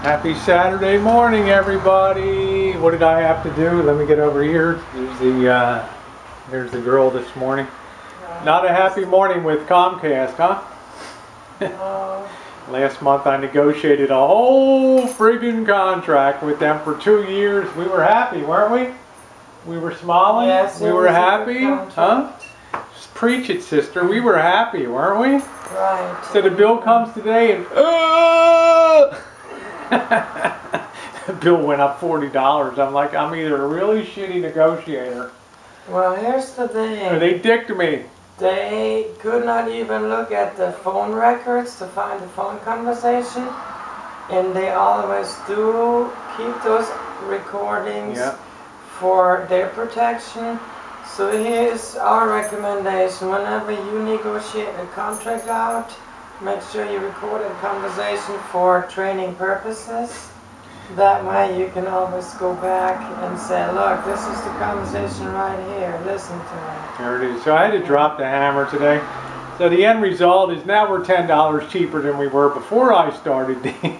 Happy Saturday morning, everybody. What did I have to do? Let me get over here. There's the girl this morning. Not a happy morning with Comcast, huh? Last month I negotiated a whole friggin' contract with them for 2 years. We were happy, weren't we? We were smiling. Yes, we were happy, huh? Just preach it, sister. We were happy, weren't we? Right. So the bill comes today and the bill went up $40. I'm like, I'm either a really shitty negotiator. Well, here's the thing. Or they dicked me. They could not even look at the phone records to find the phone conversation. And they always do keep those recordings for their protection. So here's our recommendation. Whenever you negotiate a contract out, make sure you record a conversation for training purposes. That way you can always go back and say, look, this is the conversation right here. Listen to it. There it is. So I had to drop the hammer today. So the end result is now we're $10 cheaper than we were before I started the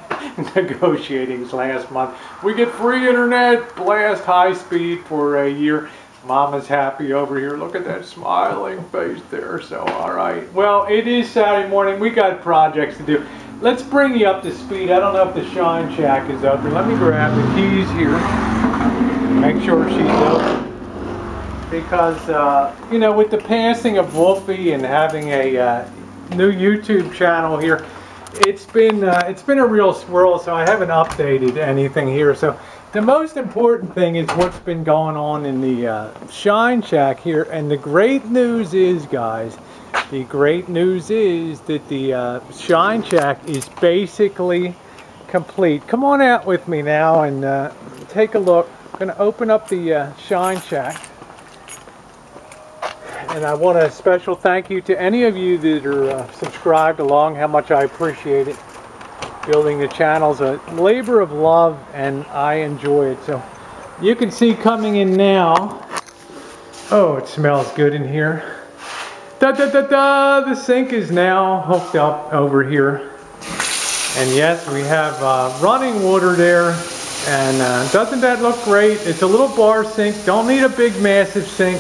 negotiatings last month. We get free internet, blast high speed for a year. Mama's happy over here. Look at that smiling face there. So, all right. Well, it is Saturday morning. We got projects to do. Let's bring you up to speed. I don't know if the Shine Shack is open. Let me grab the keys here. Make sure she's open. Because, you know, with the passing of Wolfie and having a new YouTube channel here, it's been a real swirl, so I haven't updated anything here. So the most important thing is what's been going on in the Shine Shack here. And the great news is, guys, the great news is that the Shine Shack is basically complete. Come on out with me now and take a look. I'm going to open up the Shine Shack. And I want a special thank you to any of you that are subscribed along, how much I appreciate it. Building the channel's a labor of love and I enjoy it. So you can see coming in now, oh, it smells good in here. Da da da da! The sink is now hooked up over here. And yes, we have running water there. And doesn't that look great? It's a little bar sink. Don't need a big massive sink.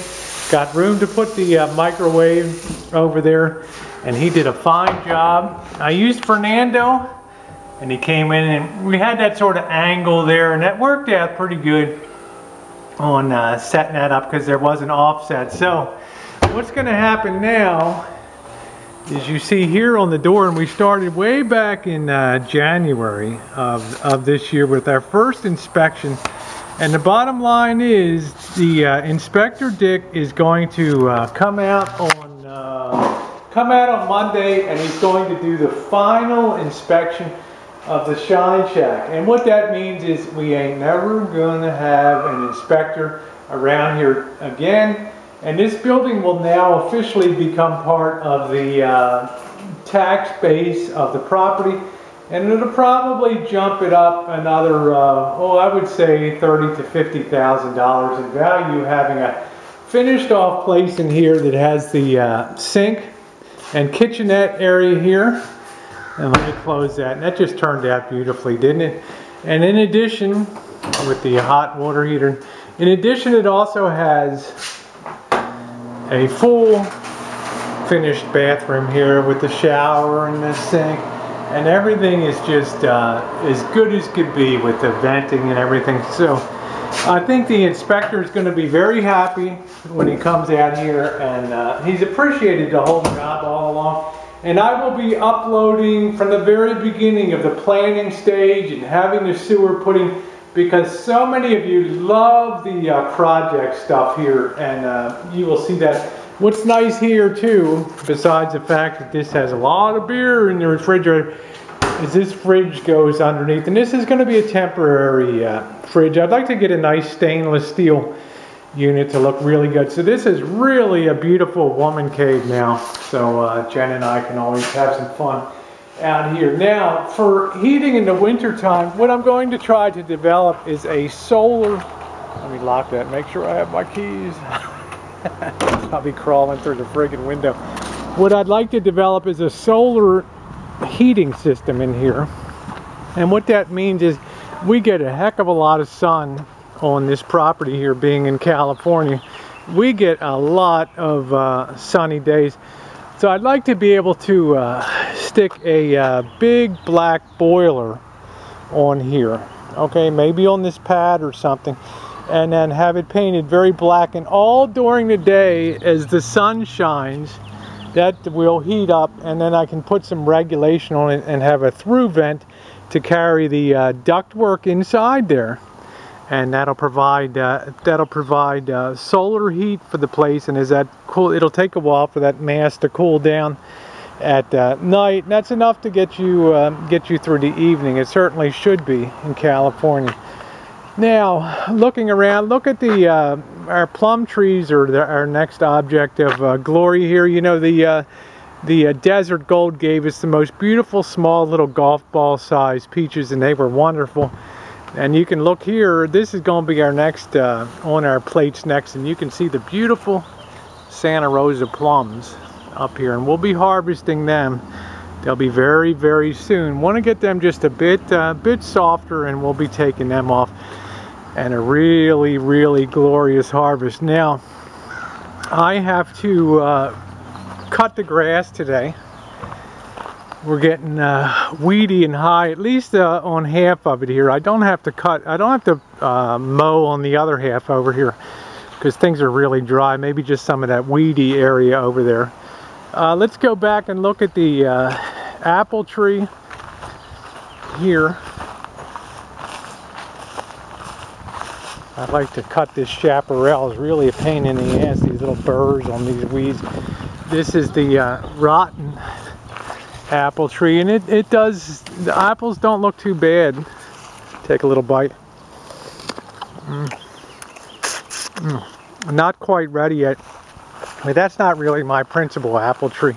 Got room to put the microwave over there, and he did a fine job. I used Fernando, and he came in, and we had that sort of angle there, and that worked out pretty good on setting that up because there was an offset. So what's going to happen now is you see here on the door, and we started way back in January of this year with our first inspection. And the bottom line is the Inspector Dick is going to come out on Monday, and he's going to do the final inspection of the Shine Shack. And what that means is we ain't never going to have an inspector around here again. And this building will now officially become part of the tax base of the property. And it'll probably jump it up another, I would say $30,000 to $50,000 in value, having a finished off place in here that has the sink and kitchenette area here. And let me close that. And that just turned out beautifully, didn't it? And in addition, with the hot water heater, in addition it also has a full finished bathroom here with the shower and the sink. And everything is just as good as could be with the venting and everything. So I think the inspector is going to be very happy when he comes out here, and he's appreciated the whole job all along. And I will be uploading from the very beginning of the planning stage and having the sewer put in, because so many of you love the project stuff here, and you will see that. What's nice here too, besides the fact that this has a lot of beer in the refrigerator, is this fridge goes underneath. And this is going to be a temporary fridge. I'd like to get a nice stainless steel unit to look really good. So this is really a beautiful woman cave now. So Jen and I can always have some fun out here. Now, for heating in the winter time, what I'm going to try to develop is a solar, let me lock that, make sure I have my keys. I'll be crawling through the friggin' window. What I'd like to develop is a solar heating system in here. And what that means is we get a heck of a lot of sun on this property here, being in California. We get a lot of sunny days. So I'd like to be able to stick a big black boiler on here. Okay, maybe on this pad or something. And then have it painted very black. And all during the day, as the sun shines, that will heat up. And then I can put some regulation on it and have a through vent to carry the ductwork inside there. And that'll provide solar heat for the place, and as that cool, it'll take a while for that mass to cool down at night. And that's enough to get you through the evening. It certainly should be in California. Now, looking around, look at the our plum trees, or our next object of glory here. You know, the desert gold gave us the most beautiful small little golf ball size peaches, and they were wonderful. And you can look here, this is going to be our next, on our plates next, and you can see the beautiful Santa Rosa plums up here, and we'll be harvesting them. They'll be very, very soon. Want to get them just a bit softer, and we'll be taking them off. And a really, really glorious harvest. Now, I have to cut the grass today. We're getting weedy and high, at least on half of it here. I don't have to mow on the other half over here, because things are really dry. Maybe just some of that weedy area over there. Let's go back and look at the apple tree here. I'd like to cut this chaparral. It's really a pain in the ass, these little burrs on these weeds. This is the rotten apple tree, and it does, the apples don't look too bad. Take a little bite. Not quite ready yet, but that's not really my principal apple tree.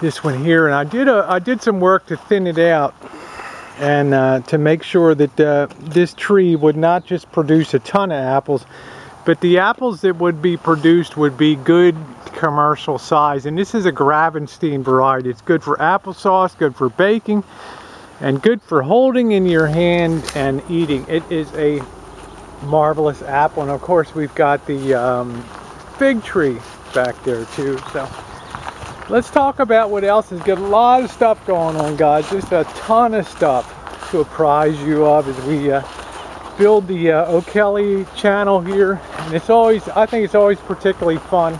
This one here, and I did some work to thin it out, and to make sure that this tree would not just produce a ton of apples, but the apples that would be produced would be good commercial size. And this is a Gravenstein variety. It's good for applesauce, good for baking, and good for holding in your hand and eating. It is a marvelous apple. And of course we've got the fig tree back there too. So let's talk about what else is good. A lot of stuff going on, guys. Just a ton of stuff to apprise you of as we build the O'Kelly channel here. And it's always, I think it's always particularly fun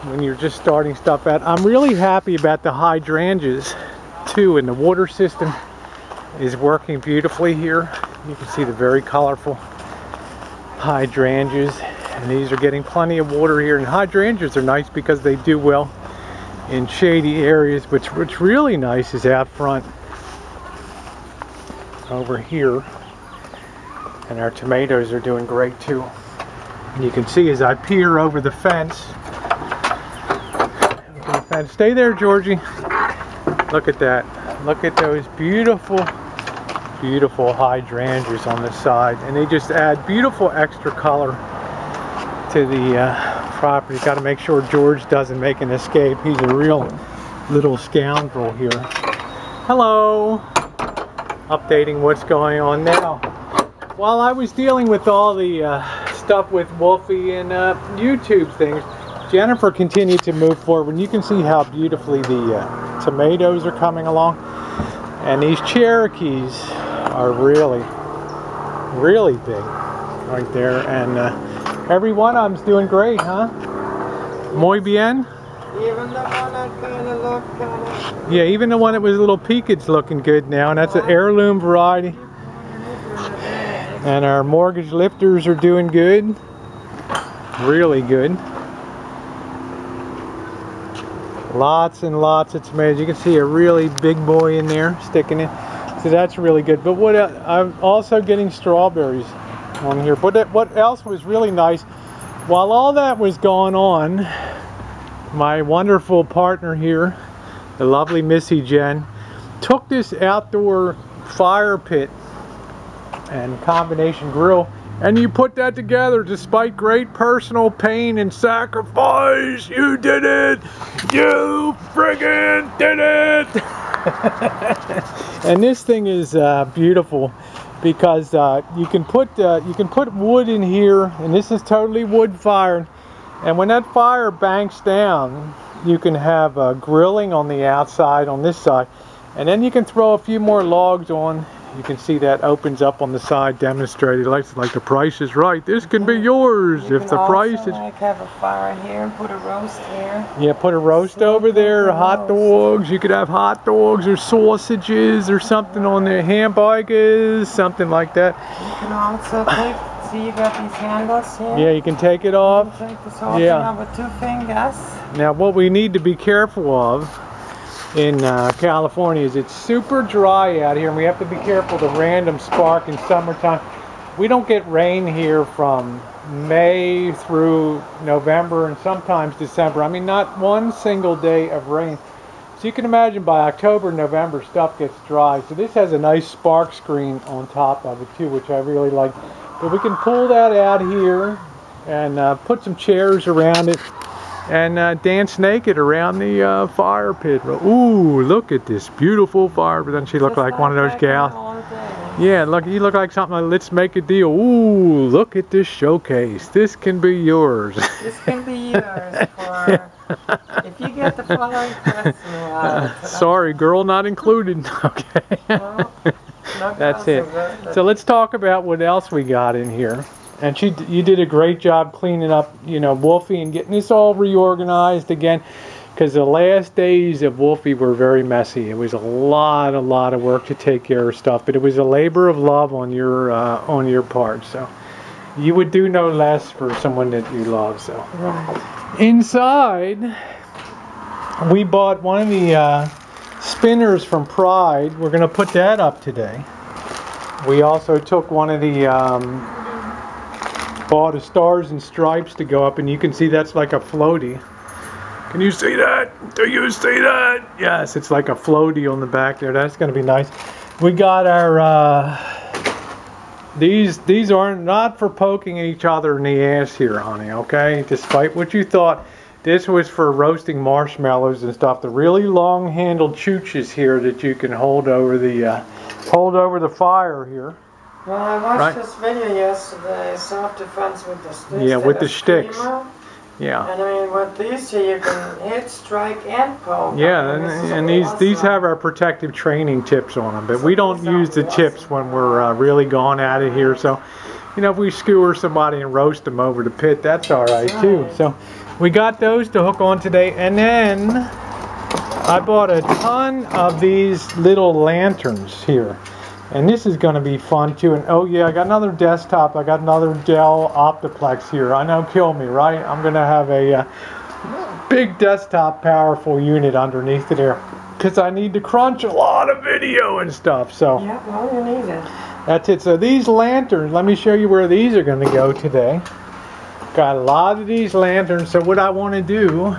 when you're just starting stuff out. I'm really happy about the hydrangeas too, and the water system is working beautifully here. You can see the very colorful hydrangeas, and these are getting plenty of water here. And hydrangeas are nice because they do well in shady areas, but what's really nice is out front over here. And our tomatoes are doing great too. And you can see as I peer over the fence. Stay there, Georgie. Look at that. Look at those beautiful, beautiful hydrangeas on the side. And they just add beautiful extra color to the property. Got to make sure George doesn't make an escape. He's a real little scoundrel here. Hello. Updating what's going on now. While I was dealing with all the stuff with Wolfie and YouTube things, Jennifer continued to move forward, and you can see how beautifully the tomatoes are coming along. And these Cherokees are really, really big right there. And every one of them's doing great, huh? Muy bien? Even the one that kind of looked kind of... Yeah, even the one that was a little peaked's looking good now, and that's an heirloom variety. And our mortgage lifters are doing good. Really good. Lots and lots of tomatoes. You can see a really big boy in there sticking in. So that's really good. But what I'm also getting strawberries on here. But what else was really nice, while all that was going on, my wonderful partner here, the lovely Missy Jen, took this outdoor fire pit and combination grill, and you put that together despite great personal pain and sacrifice. You did it! You friggin' did it! And this thing is beautiful because you can put wood in here, and this is totally wood fired. And when that fire banks down, you can have grilling on the outside on this side, and then you can throw a few more logs on. You can see that opens up on the side, demonstrated like the price is right. This can be yours if the price is. Like have a fire here and put a roast here. Yeah, put a roast over there. Hot dogs. You could have hot dogs or sausages or something on there. Hamburgers, something like that. You can also take. See, you got these handles here. Yeah, you can take it off. You can take this whole thing off with 2 fingers. Now, what we need to be careful of in California is it's super dry out here, and we have to be careful the random spark in summertime. We don't get rain here from May through November and sometimes December. I mean, not one single day of rain. So you can imagine by October, November, stuff gets dry. So this has a nice spark screen on top of it too, which I really like. But we can pull that out here and put some chairs around it and dance naked around the fire pit. Ooh, look at this beautiful fire pit. Doesn't she look like one of those gals? Yeah, look, you look like something like, let's make a deal. Ooh, look at this showcase. This can be yours. This can be yours for, if you get the following question. Sorry, girl not included. Okay. Well, that's it. So let's talk about what else we got in here. And you did a great job cleaning up, you know, Wolfie, and getting this all reorganized again. Because the last days of Wolfie were very messy. It was a lot of work to take care of stuff, but it was a labor of love on your part. So you would do no less for someone that you love. So Right. Inside, we bought one of the spinners from Pride. We're going to put that up today. We also took one of the bought a Stars and Stripes to go up, and you can see that's like a floaty. Can you see that? Do you see that? Yes, it's like a floaty on the back there. That's going to be nice. We got our, these are not for poking each other in the ass here, honey, okay? Despite what you thought, this was for roasting marshmallows and stuff. The really long-handled chooches here that you can hold over the fire here. Well, I watched this video yesterday, self-defense with the sticks. Yeah, with the sticks. Yeah. And I mean, with these two, you can hit, strike, and poke. Yeah, and these have our protective training tips on them, but we don't use the tips when we're really gone out of here. So, you know, if we skewer somebody and roast them over the pit, that's all right too. So, we got those to hook on today, and then I bought a ton of these little lanterns here. And this is going to be fun too. And oh yeah, I got another desktop. I got another Dell Optiplex here. I know, kill me, right? I'm going to have a big desktop, powerful unit underneath it there, because I need to crunch a lot of video and stuff. So yeah, well, you need it. That's it. So these lanterns, let me show you where these are going to go today. Got a lot of these lanterns. So what I want to do,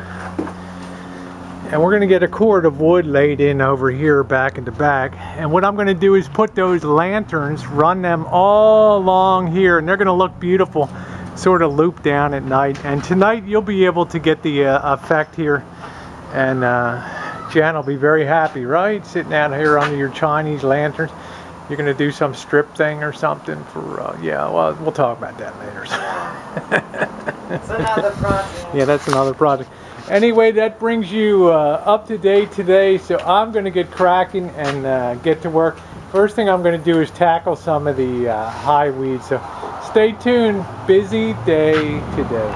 and we're going to get a cord of wood laid in over here back in the back, and what I'm going to do is put those lanterns, run them all along here, and they're going to look beautiful, sort of loop down at night. And tonight you'll be able to get the effect here, and Jan will be very happy, right? Sitting out here under your Chinese lanterns. You're going to do some strip thing or something for, yeah, well, we'll talk about that later. It's another project. Yeah, that's another project. Anyway, that brings you up to date today, so I'm going to get cracking and get to work. First thing I'm going to do is tackle some of the high weeds, so stay tuned. Busy day today.